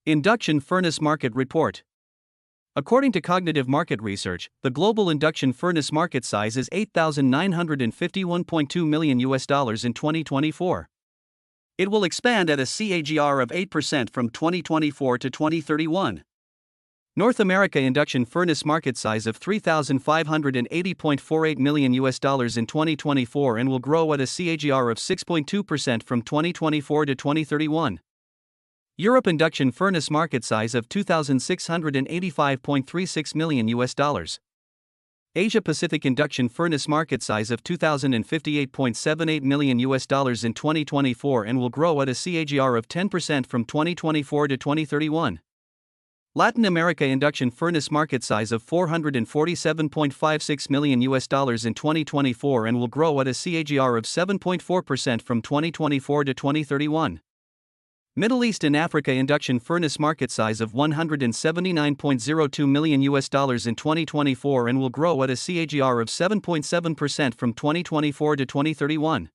Induction Furnace Market Report. According to Cognitive Market Research, the global induction furnace market size is $8,951.2 million in 2024. It will expand at a CAGR of 8% from 2024 to 2031. North America induction furnace market size of $3,580.48 million in 2024 and will grow at a CAGR of 6.2% from 2024 to 2031. Europe induction furnace market size of $2,685.36 million. Asia Pacific induction furnace market size of $2,058.78 million in 2024 and will grow at a CAGR of 10% from 2024 to 2031. Latin America induction furnace market size of $447.56 million in 2024 and will grow at a CAGR of 7.4% from 2024 to 2031. Middle East and Africa induction furnace market size of $179.02 million in 2024 and will grow at a CAGR of 7.7% from 2024 to 2031.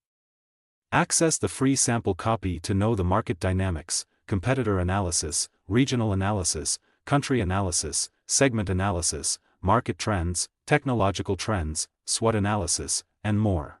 Access the free sample copy to know the market dynamics, competitor analysis, regional analysis, country analysis, segment analysis, market trends, technological trends, SWOT analysis, and more.